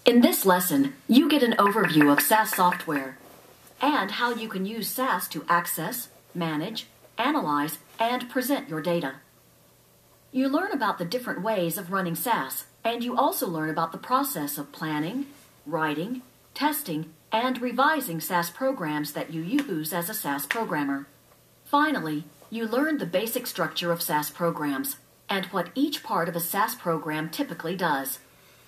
In this lesson, you get an overview of SAS software and how you can use SAS to access, manage, analyze, and present your data. You learn about the different ways of running SAS, and you also learn about the process of planning, writing, testing, and revising SAS programs that you use as a SAS programmer. Finally, you learn the basic structure of SAS programs and what each part of a SAS program typically does.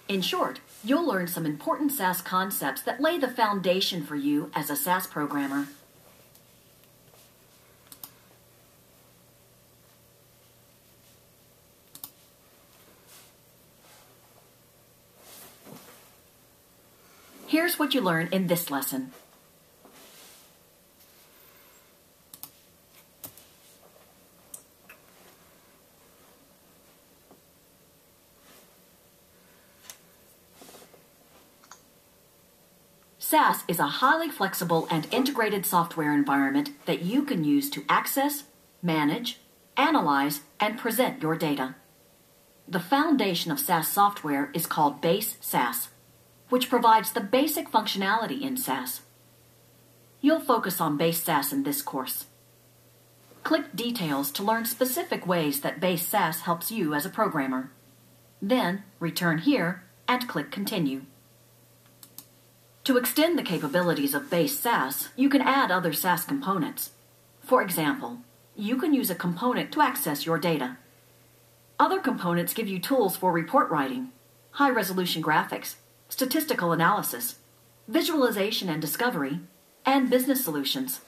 In short, you'll learn some important SAS concepts that lay the foundation for you as a SAS programmer. Here's what you learn in this lesson. SAS is a highly flexible and integrated software environment that you can use to access, manage, analyze, and present your data. The foundation of SAS software is called Base SAS, which provides the basic functionality in SAS. You'll focus on Base SAS in this course. Click Details to learn specific ways that Base SAS helps you as a programmer. Then, return here and click Continue. To extend the capabilities of Base SAS, you can add other SAS components. For example, you can use a component to access your data. Other components give you tools for report writing, high-resolution graphics, statistical analysis, visualization and discovery, and business solutions.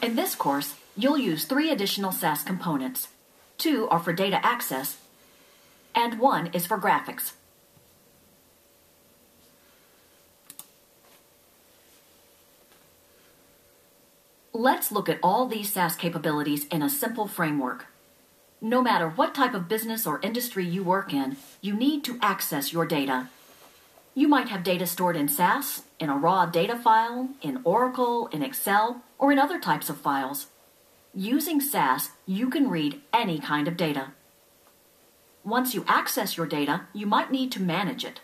In this course, you'll use 3 additional SAS components. 2 are for data access, and 1 is for graphics. Let's look at all these SAS capabilities in a simple framework. No matter what type of business or industry you work in, you need to access your data. You might have data stored in SAS, in a raw data file, in Oracle, in Excel, or in other types of files. Using SAS, you can read any kind of data. Once you access your data, you might need to manage it.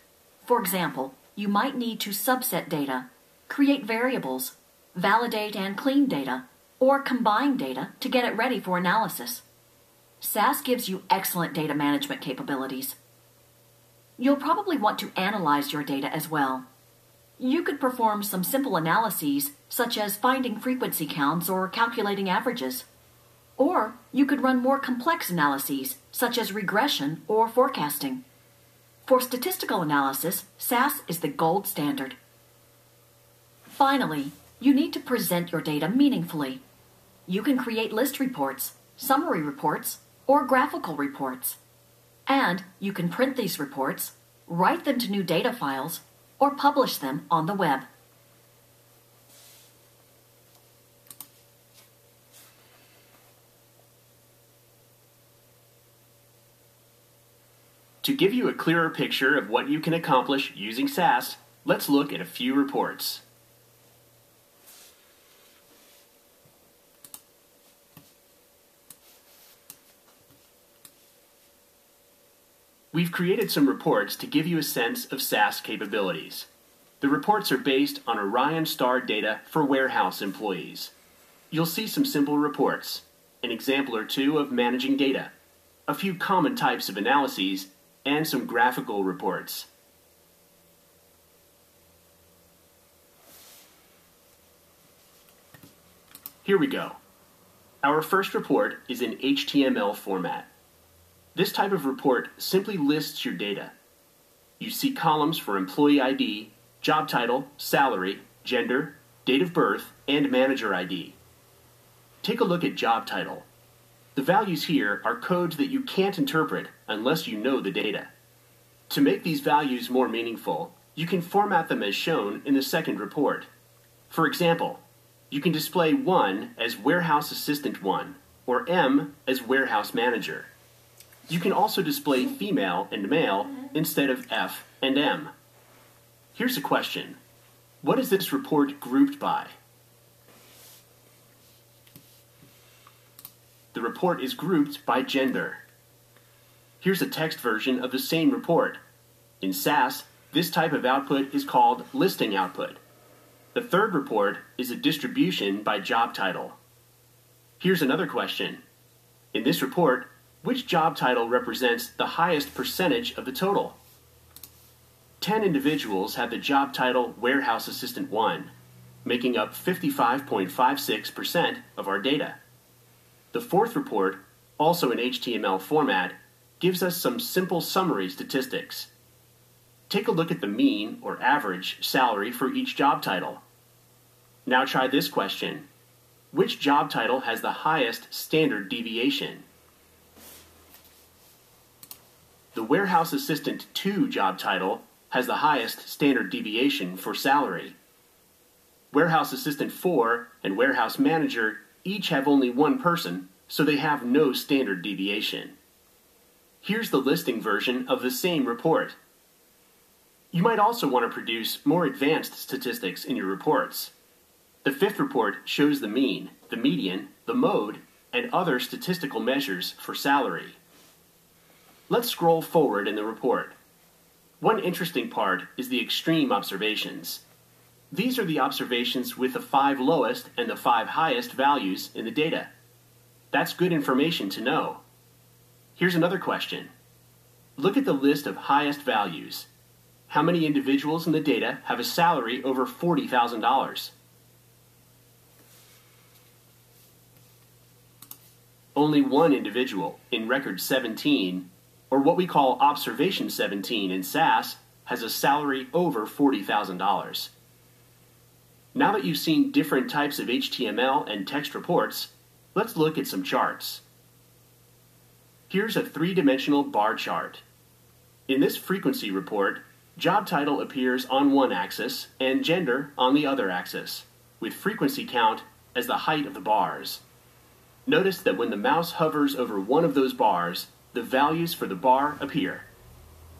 For example, you might need to subset data, create variables, validate and clean data, or combine data to get it ready for analysis. SAS gives you excellent data management capabilities. You'll probably want to analyze your data as well. You could perform some simple analyses, such as finding frequency counts or calculating averages. Or you could run more complex analyses, such as regression or forecasting. For statistical analysis, SAS is the gold standard. Finally, you need to present your data meaningfully. You can create list reports, summary reports, or graphical reports. And you can print these reports, write them to new data files, or publish them on the web. To give you a clearer picture of what you can accomplish using SAS, let's look at a few reports. We've created some reports to give you a sense of SAS capabilities. The reports are based on Orion Star data for warehouse employees. You'll see some simple reports, an example or two of managing data, a few common types of analyses, and some graphical reports. Here we go. Our first report is in HTML format. This type of report simply lists your data. You see columns for employee ID, job title, salary, gender, date of birth, and manager ID. Take a look at job title. The values here are codes that you can't interpret unless you know the data. To make these values more meaningful, you can format them as shown in the second report. For example, you can display 1 as Warehouse Assistant 1 or M as Warehouse Manager. You can also display female and male instead of F and M. Here's a question. What is this report grouped by? The report is grouped by gender. Here's a text version of the same report. In SAS, This type of output is called listing output. The third report is a distribution by job title. Here's another question. In this report, which job title represents the highest percentage of the total? 10 individuals had the job title Warehouse Assistant 1, making up 55.56% of our data. The fourth report, also in HTML format, gives us some simple summary statistics. Take a look at the mean or average salary for each job title. Now try this question. Which job title has the highest standard deviation? The Warehouse Assistant 2 job title has the highest standard deviation for salary. Warehouse Assistant 4 and Warehouse Manager each have only one person, so they have no standard deviation. Here's the listing version of the same report. You might also want to produce more advanced statistics in your reports. The fifth report shows the mean, the median, the mode, and other statistical measures for salary. Let's scroll forward in the report. One interesting part is the extreme observations. These are the observations with the 5 lowest and the 5 highest values in the data. That's good information to know. Here's another question. Look at the list of highest values. How many individuals in the data have a salary over $40,000? Only one individual in record 17, or what we call observation 17 in SAS, has a salary over $40,000. Now that you've seen different types of HTML and text reports, let's look at some charts. Here's a 3-dimensional bar chart. In this frequency report, job title appears on one axis and gender on the other axis, with frequency count as the height of the bars. Notice that when the mouse hovers over one of those bars, the values for the bar appear.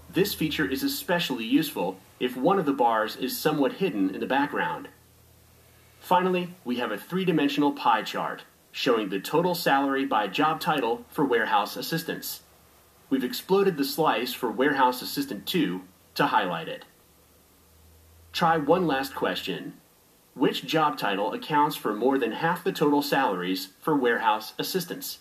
This feature is especially useful if one of the bars is somewhat hidden in the background. Finally, we have a 3-dimensional pie chart showing the total salary by job title for warehouse assistants. We've exploded the slice for Warehouse Assistant 2 to highlight it. Try one last question. Which job title accounts for more than half the total salaries for warehouse assistants?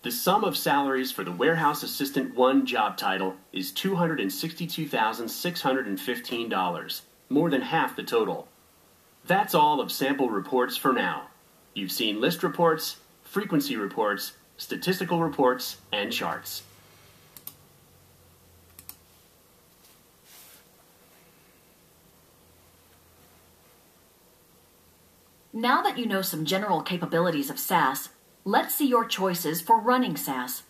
The sum of salaries for the Warehouse Assistant 1 job title is $262,615, more than half the total. That's all of sample reports for now. You've seen list reports, frequency reports, statistical reports, and charts. Now that you know some general capabilities of SAS, let's see your choices for running SAS.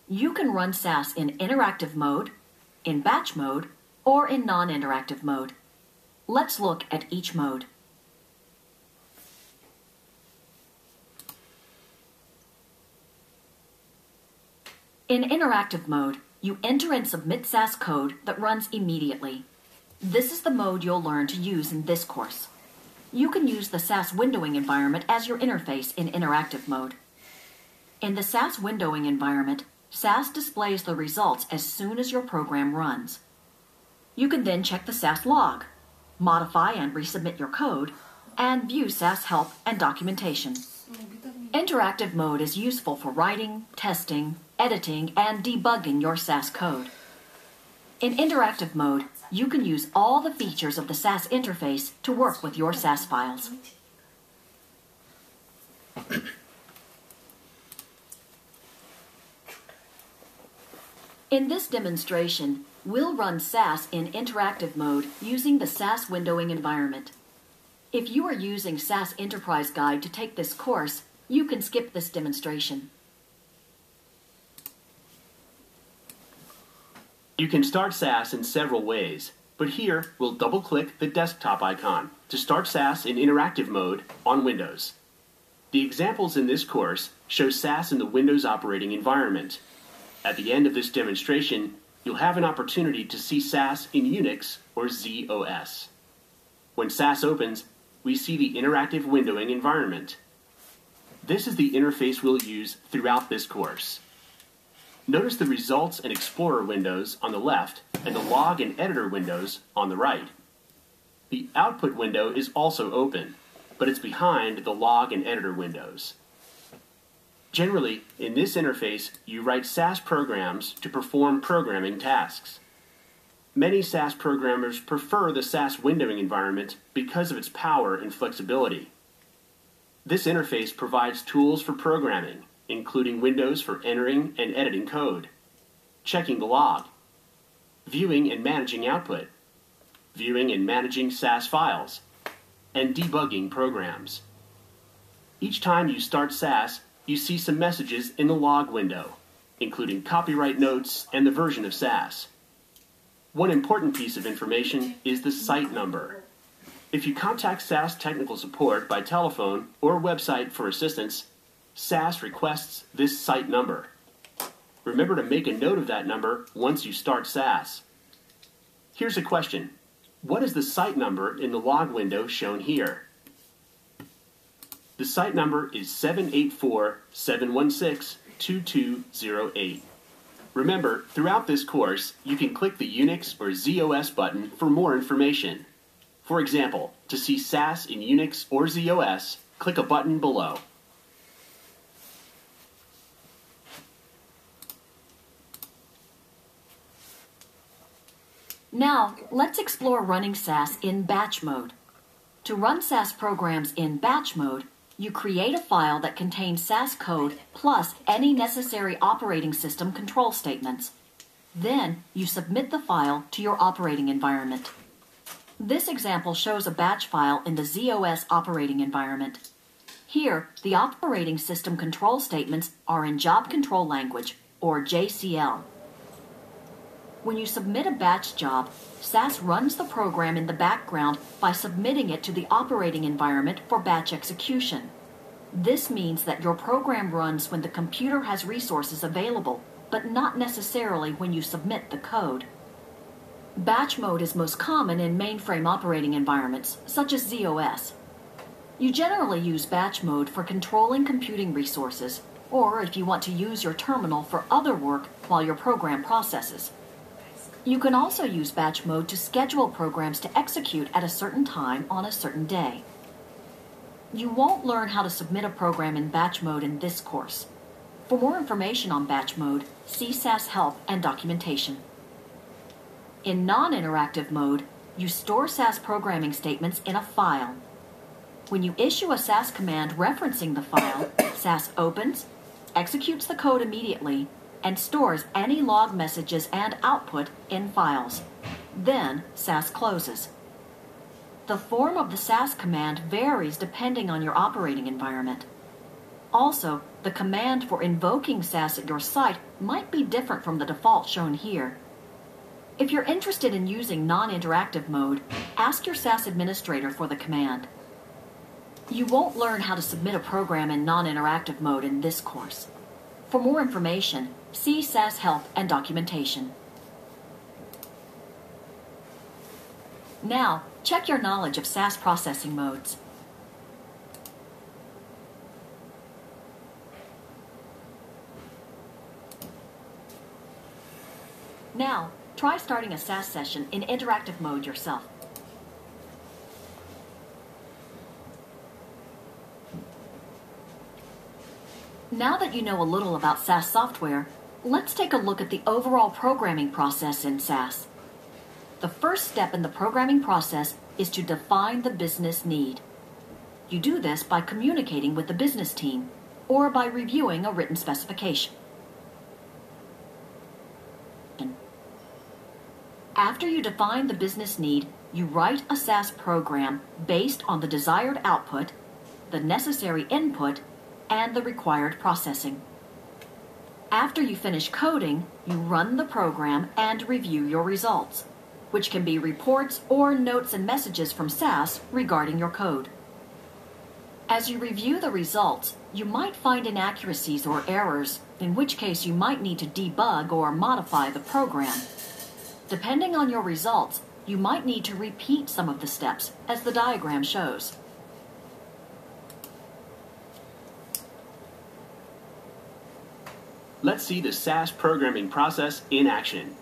You can run SAS in interactive mode, in batch mode, or in non-interactive mode. Let's look at each mode. In interactive mode, you enter and submit SAS code that runs immediately. This is the mode you'll learn to use in this course. You can use the SAS windowing environment as your interface in interactive mode. In the SAS windowing environment, SAS displays the results as soon as your program runs. You can then check the SAS log, modify and resubmit your code, and view SAS help and documentation. Interactive mode is useful for writing, testing, editing, and debugging your SAS code. In interactive mode, you can use all the features of the SAS interface to work with your SAS files. In this demonstration, we'll run SAS in interactive mode using the SAS windowing environment. If you are using SAS Enterprise Guide to take this course, you can skip this demonstration. You can start SAS in several ways, but here we'll double-click the desktop icon to start SAS in interactive mode on Windows. The examples in this course show SAS in the Windows operating environment. At the end of this demonstration, you'll have an opportunity to see SAS in Unix or ZOS. When SAS opens, we see the interactive windowing environment. This is the interface we'll use throughout this course. Notice the Results and Explorer windows on the left and the Log and Editor windows on the right. The Output window is also open, but it's behind the Log and Editor windows. Generally, in this interface, you write SAS programs to perform programming tasks. Many SAS programmers prefer the SAS windowing environment because of its power and flexibility. This interface provides tools for programming, including windows for entering and editing code, checking the log, viewing and managing output, viewing and managing SAS files, and debugging programs. Each time you start SAS, you see some messages in the log window, including copyright notes and the version of SAS. One important piece of information is the site number. If you contact SAS technical support by telephone or website for assistance, SAS requests this site number. Remember to make a note of that number once you start SAS. Here's a question. What is the site number in the log window shown here? The site number is 784-716-2208. Remember, throughout this course, you can click the Unix or ZOS button for more information. For example, to see SAS in Unix or ZOS, click a button below. Now, let's explore running SAS in batch mode. To run SAS programs in batch mode, you create a file that contains SAS code plus any necessary operating system control statements. Then, you submit the file to your operating environment. This example shows a batch file in the ZOS operating environment. Here, the operating system control statements are in Job Control Language, or JCL. When you submit a batch job, SAS runs the program in the background by submitting it to the operating environment for batch execution. This means that your program runs when the computer has resources available, but not necessarily when you submit the code. Batch mode is most common in mainframe operating environments, such as ZOS. You generally use batch mode for controlling computing resources, or if you want to use your terminal for other work while your program processes. You can also use batch mode to schedule programs to execute at a certain time on a certain day. You won't learn how to submit a program in batch mode in this course. For more information on batch mode, see SAS help and documentation. In non-interactive mode, you store SAS programming statements in a file. When you issue a SAS command referencing the file, SAS opens, executes the code immediately, and stores any log messages and output in files. Then, SAS closes. The form of the SAS command varies depending on your operating environment. Also, the command for invoking SAS at your site might be different from the default shown here. If you're interested in using non-interactive mode, ask your SAS administrator for the command. You won't learn how to submit a program in non-interactive mode in this course. For more information, see SAS help and documentation. Now, check your knowledge of SAS processing modes. Now, try starting a SAS session in interactive mode yourself. Now that you know a little about SAS software, let's take a look at the overall programming process in SAS. The first step in the programming process is to define the business need. You do this by communicating with the business team or by reviewing a written specification. After you define the business need, you write a SAS program based on the desired output, the necessary input, and the required processing. After you finish coding, you run the program and review your results, which can be reports or notes and messages from SAS regarding your code. As you review the results, you might find inaccuracies or errors, in which case you might need to debug or modify the program. Depending on your results, you might need to repeat some of the steps, as the diagram shows. Let's see the SAS programming process in action.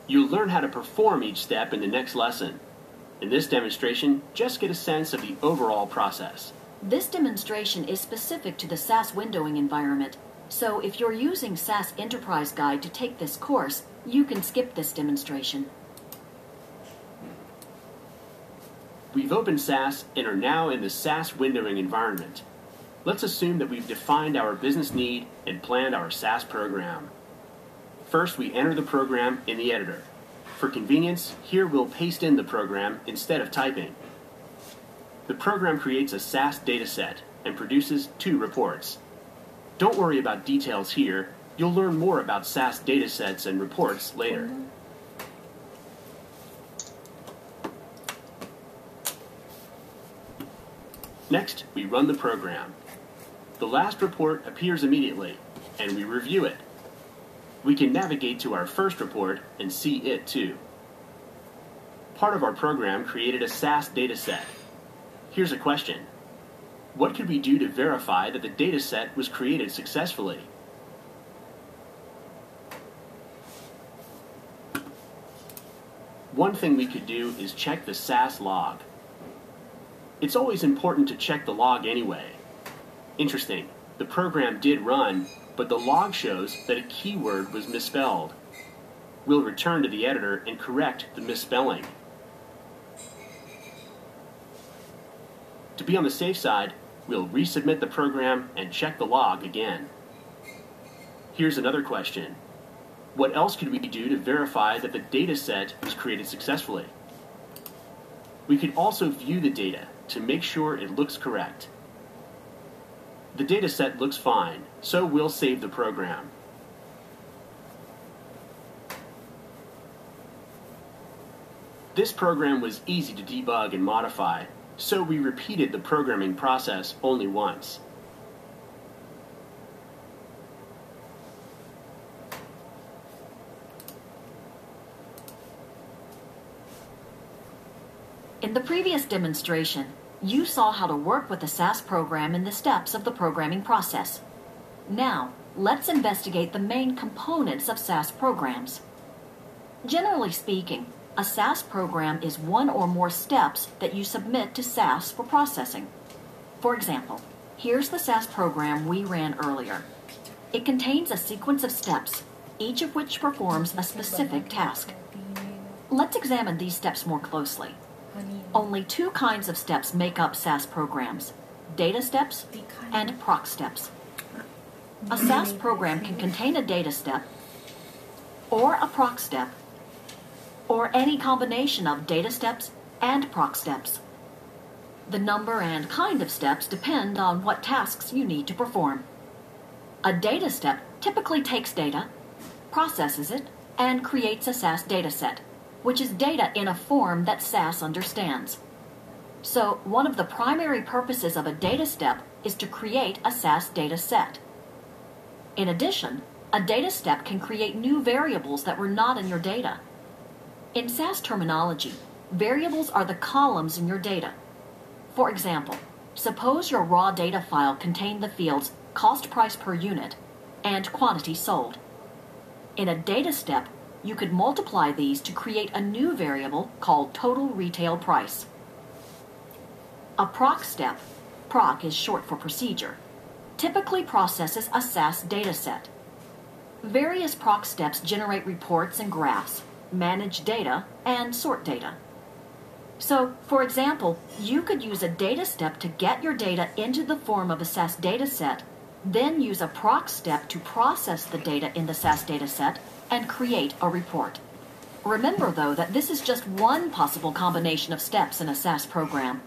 You'll learn how to perform each step in the next lesson. In this demonstration, just get a sense of the overall process. This demonstration is specific to the SAS windowing environment, so if you're using SAS Enterprise Guide to take this course, you can skip this demonstration. We've opened SAS and are now in the SAS windowing environment. Let's assume that we've defined our business need and planned our SAS program. First, we enter the program in the editor. For convenience, here we'll paste in the program instead of typing. The program creates a SAS dataset and produces 2 reports. Don't worry about details here. You'll learn more about SAS datasets and reports later. Next, we run the program. The last report appears immediately, and we review it. We can navigate to our first report and see it too. Part of our program created a SAS dataset. Here's a question. What could we do to verify that the dataset was created successfully? One thing we could do is check the SAS log. It's always important to check the log anyway. Interesting, the program did run, but the log shows that a keyword was misspelled. We'll return to the editor and correct the misspelling. To be on the safe side, we'll resubmit the program and check the log again. Here's another question. What else could we do to verify that the dataset was created successfully? We could also view the data to make sure it looks correct. The dataset looks fine, so we'll save the program. This program was easy to debug and modify, so we repeated the programming process only once. In the previous demonstration, you saw how to work with the SAS program in the steps of the programming process. Now, let's investigate the main components of SAS programs. Generally speaking, a SAS program is one or more steps that you submit to SAS for processing. For example, here's the SAS program we ran earlier. It contains a sequence of steps, each of which performs a specific task. Let's examine these steps more closely. Only 2 kinds of steps make up SAS programs: data steps and proc steps. A SAS program can contain a data step, or a proc step, or any combination of data steps and proc steps. The number and kind of steps depend on what tasks you need to perform. A data step typically takes data, processes it, and creates a SAS dataset, which is data in a form that SAS understands. So, one of the primary purposes of a data step is to create a SAS data set. In addition, a data step can create new variables that were not in your data. In SAS terminology, variables are the columns in your data. For example, suppose your raw data file contained the fields cost price per unit and quantity sold. In a data step, you could multiply these to create a new variable called total retail price. A proc step, proc is short for procedure, typically processes a SAS dataset. Various proc steps generate reports and graphs, manage data, and sort data. So, for example, you could use a data step to get your data into the form of a SAS dataset, then use a proc step to process the data in the SAS dataset and create a report. Remember, though, that this is just one possible combination of steps in a SAS program.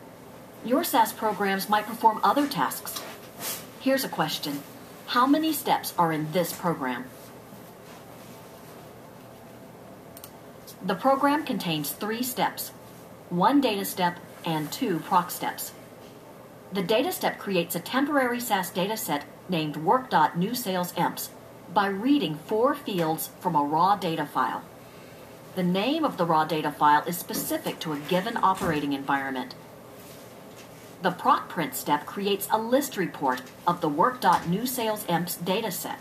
Your SAS programs might perform other tasks. Here's a question. How many steps are in this program? The program contains 3 steps, 1 data step and 2 proc steps. The data step creates a temporary SAS dataset named work.newSalesEmps by reading 4 fields from a raw data file. The name of the raw data file is specific to a given operating environment. The proc print step creates a list report of the work.newSalesEmps dataset.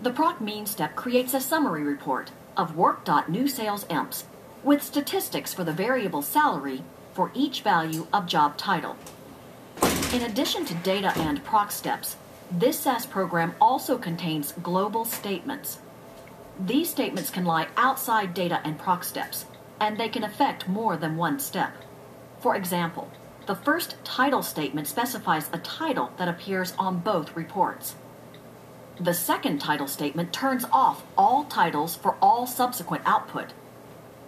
The proc mean step creates a summary report of work.newSalesImps with statistics for the variable salary for each value of job title. In addition to data and proc steps, this SAS program also contains global statements. These statements can lie outside data and proc steps, and they can affect more than one step. For example, the first title statement specifies a title that appears on both reports. The second title statement turns off all titles for all subsequent output.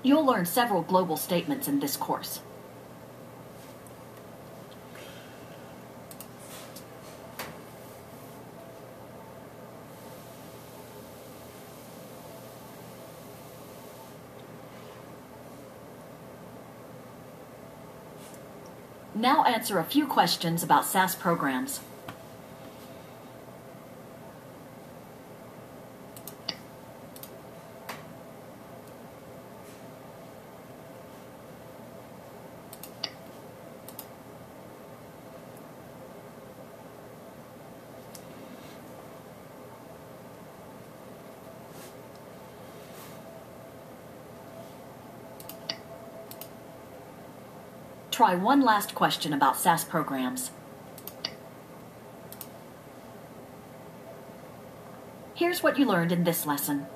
You'll learn several global statements in this course. Now answer a few questions about SAS programs. Try one last question about SAS programs. Here's what you learned in this lesson.